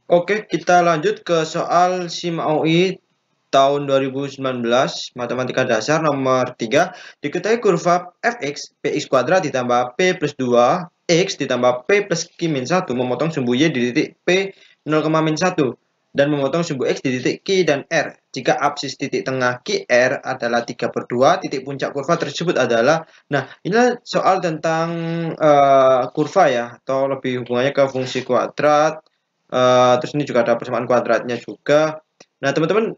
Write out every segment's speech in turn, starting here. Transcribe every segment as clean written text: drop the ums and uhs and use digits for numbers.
Oke, kita lanjut ke soal SIM UI tahun 2019, Matematika Dasar nomor 3. Diketahui kurva fx, px kuadrat ditambah p plus 2x ditambah p plus q min 1 memotong sumbu y di titik p 0, min 1 dan memotong sumbu x di titik q dan r. Jika absis titik tengah qr adalah 3/2, titik puncak kurva tersebut adalah. Nah, ini soal tentang kurva ya, atau lebih hubungannya ke fungsi kuadrat. Terus ini juga ada persamaan kuadratnya juga. Nah, teman-teman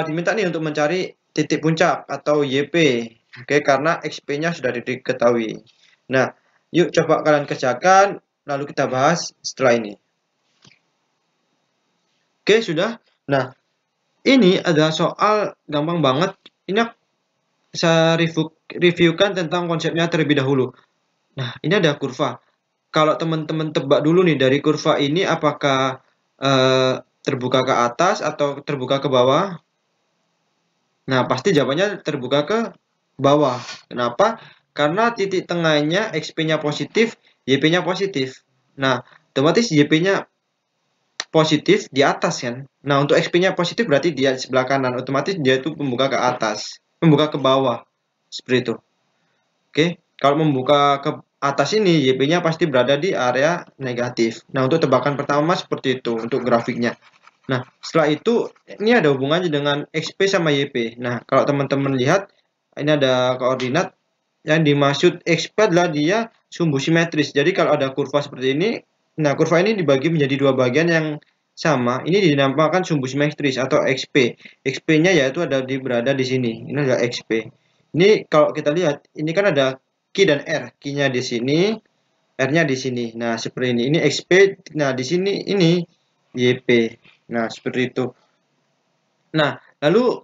diminta nih untuk mencari titik puncak atau YP. Oke, karena XP-nya sudah diketahui. Nah, yuk coba kalian kerjakan, lalu kita bahas setelah ini. Oke, sudah. Nah, ini adalah soal gampang banget. Ini saya reviewkan tentang konsepnya terlebih dahulu. Nah, ini ada kurva. Kalau teman-teman tebak dulu nih dari kurva ini apakah terbuka ke atas atau terbuka ke bawah? Nah, pasti jawabannya terbuka ke bawah. Kenapa? Karena titik tengahnya XP-nya positif, YP-nya positif. Nah, otomatis YP-nya positif di atas kan. Nah, untuk XP-nya positif berarti dia di sebelah kanan. Otomatis dia itu membuka ke atas, membuka ke bawah. Seperti itu. Oke, kalau membuka ke atas ini, YP-nya pasti berada di area negatif. Nah, untuk tebakan pertama seperti itu untuk grafiknya. Nah, setelah itu ini ada hubungannya dengan XP sama YP. Nah, kalau teman-teman lihat, ini ada koordinat yang dimaksud XP adalah dia sumbu simetris. Jadi kalau ada kurva seperti ini, nah kurva ini dibagi menjadi dua bagian yang sama. Ini dinamakan sumbu simetris atau XP. XP-nya yaitu berada di sini. Ini adalah XP. Ini kalau kita lihat, ini kan ada Q dan R. Q-nya di sini, R-nya di sini. Nah, seperti ini. Ini XP. Nah, di sini ini YP. Nah, seperti itu. Nah, lalu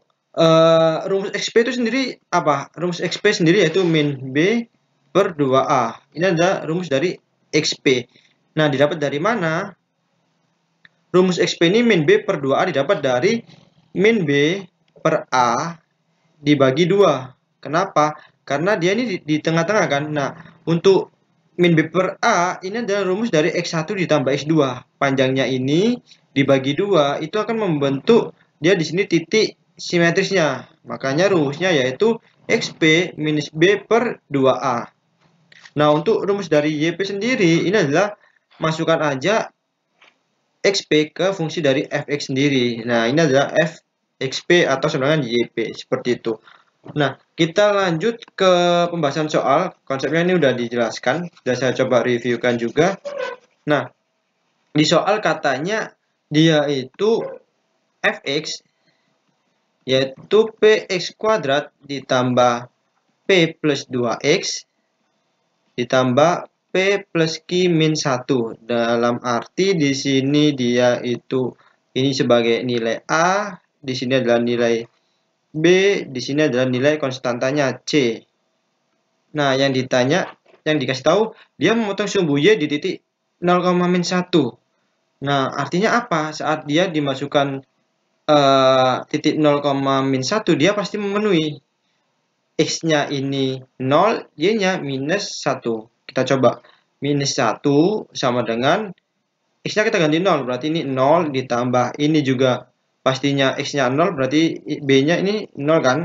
rumus XP itu sendiri apa? Rumus XP sendiri yaitu min B per 2A. Ini adalah rumus dari XP. Nah, didapat dari mana? Rumus XP ini min B per 2A didapat dari min B per A dibagi 2. Kenapa? Karena dia ini di tengah-tengah kan. Nah, untuk min B per A ini adalah rumus dari X1 ditambah X2. Panjangnya ini dibagi 2 itu akan membentuk dia di sini titik simetrisnya. Makanya rumusnya yaitu XP minus B per 2A. Nah, untuk rumus dari YP sendiri ini adalah masukkan aja XP ke fungsi dari Fx sendiri. Nah, ini adalah Fxp atau sama dengan YP. Seperti itu. Nah, kita lanjut ke pembahasan soal. Konsepnya ini udah dijelaskan. Sudah saya coba reviewkan juga. Nah, di soal katanya dia itu Fx yaitu Px kuadrat ditambah P plus 2X ditambah P plus Q min 1. Dalam arti di sini dia itu ini sebagai nilai A, di sini adalah nilai B, di sini adalah nilai konstantanya C. Nah, yang dikasih tahu dia memotong sumbu Y di titik 0, min 1. Nah, artinya apa? Saat dia dimasukkan titik 0, min 1 dia pasti memenuhi. X-nya ini 0, Y-nya minus 1. Kita coba. Minus 1 sama dengan X-nya kita ganti 0. Berarti ini 0 ditambah ini juga pastinya X-nya 0. Berarti B-nya ini 0 kan.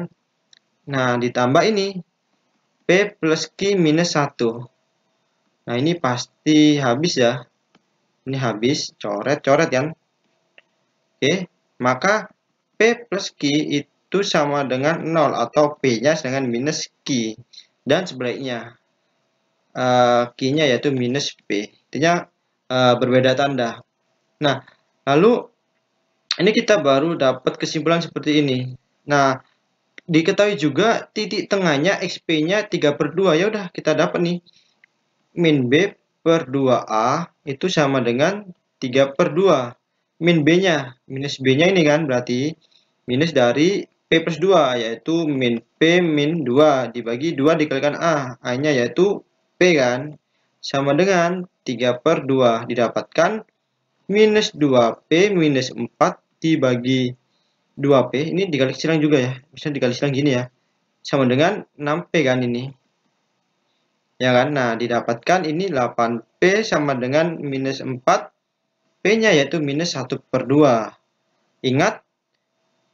Nah, ditambah ini P plus Q minus 1. Nah, ini pasti habis ya. Ini habis. Coret-coret kan. Oke. Maka P plus Q itu sama dengan 0 atau P-nya dengan minus Q. Dan sebaliknya. Q-nya yaitu minus P. Intinya berbeda tanda. Nah, lalu ini kita baru dapat kesimpulan seperti ini. Nah, diketahui juga titik tengahnya XP-nya 3/2. Ya udah, kita dapat nih. Min B per 2A itu sama dengan 3/2. Min B-nya, minus B-nya ini kan berarti minus dari P plus 2 yaitu min P min 2 dibagi 2 dikalikan A. A-nya yaitu P kan. Sama dengan 3/2 didapatkan minus 2P minus 4 dibagi 2P. Ini dikali silang juga ya. Bisa dikali silang gini ya. Sama dengan 6P kan ini. Ya kan? Nah, didapatkan ini 8P sama dengan minus 4 P-nya yaitu minus 1/2. Ingat,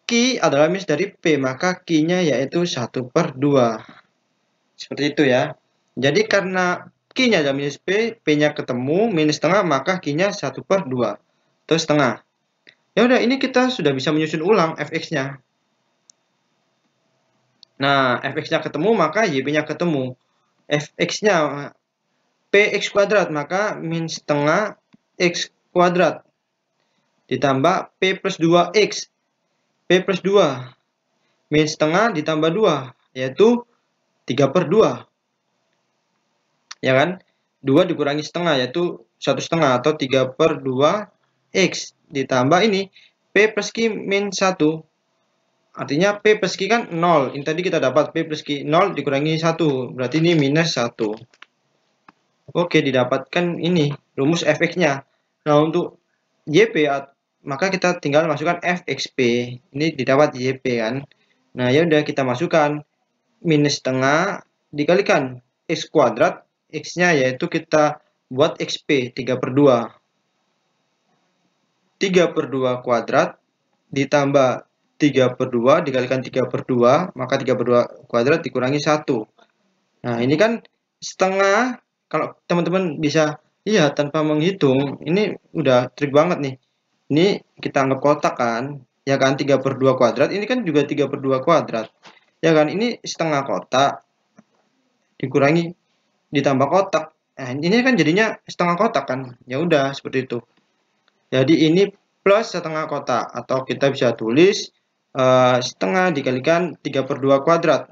Q adalah minus dari P, maka Q-nya yaitu 1/2. Seperti itu ya. Jadi karena Q-nya adalah minus P, P-nya ketemu, minus setengah, maka Q-nya 1/2. Atau setengah. Ya udah, ini kita sudah bisa menyusun ulang fx-nya. Nah, fx-nya ketemu, maka y-nya ketemu. Fx-nya px kuadrat, maka min setengah x kuadrat. Ditambah p plus 2x. P plus 2. Min setengah ditambah 2, yaitu 3/2. Ya kan? 2 dikurangi setengah, yaitu 1/2 atau 3/2 x. Ditambah ini, p plus q min 1. Artinya P plus Q kan 0. Ini tadi kita dapat P plus Q 0 dikurangi 1. Berarti ini minus 1. Oke, didapatkan ini rumus fx-nya. Nah, untuk YP, maka kita tinggal masukkan fxp. Ini didapat YP kan. Nah, ya udah kita masukkan minus setengah dikalikan x kuadrat. X-nya yaitu kita buat xp 3/2. 3/2 kuadrat ditambah 3/2 dikalikan 3/2, maka 3/2 kuadrat dikurangi 1. Nah, ini kan setengah. Kalau teman-teman bisa lihat tanpa menghitung, ini udah trik banget nih. Ini kita anggap kotak kan, ya kan, 3/2 kuadrat, ini kan juga 3/2 kuadrat. Ya kan, ini setengah kotak dikurangi ditambah kotak. Nah, ini kan jadinya setengah kotak kan. Ya udah seperti itu. Jadi ini plus setengah kotak, atau kita bisa tulis setengah dikalikan 3/2 kuadrat,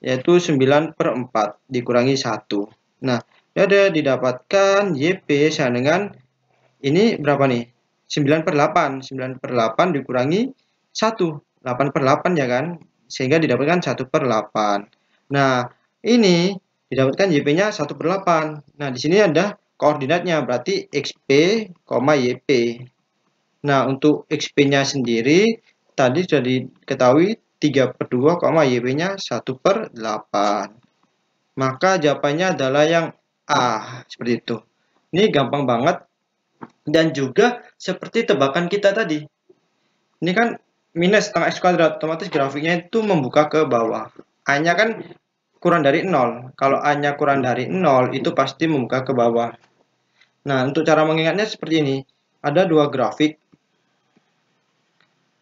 yaitu 9/4 dikurangi 1. Nah, ada didapatkan YP sama dengan ini berapa nih? 9/8. 9/8 dikurangi 1. 8/8 ya kan? Sehingga didapatkan 1/8. Nah, ini didapatkan YP-nya 1/8. Nah, di sini ada koordinatnya, berarti XP, YP. Nah, untuk XP-nya sendiri tadi sudah diketahui 3/2, YP-nya 1/8. Maka jawabannya adalah yang A, seperti itu. Ini gampang banget. Dan juga seperti tebakan kita tadi. Ini kan minus setengah x kuadrat, otomatis grafiknya itu membuka ke bawah. A-nya kan kurang dari 0. Kalau A-nya kurang dari 0, itu pasti membuka ke bawah. Nah, untuk cara mengingatnya seperti ini. Ada dua grafik.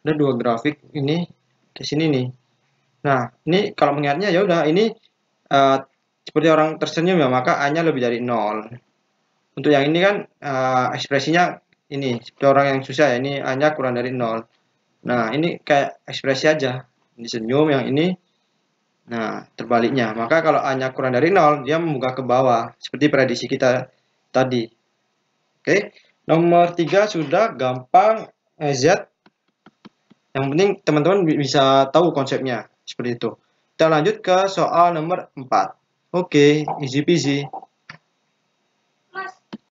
Ini di sini nih. Nah, ini kalau mengingatnya ya udah, ini seperti orang tersenyum ya, maka A-nya lebih dari 0. Untuk yang ini kan ekspresinya ini seperti orang yang susah ya, ini A-nya kurang dari 0. Nah, ini kayak ekspresi aja. Ini senyum, yang ini nah terbaliknya. Maka kalau A-nya kurang dari 0, dia membuka ke bawah seperti prediksi kita tadi. Oke. Nomor 3 sudah gampang, Z. Yang penting teman-teman bisa tahu konsepnya seperti itu. Kita lanjut ke soal nomor 4. Oke, easy peasy.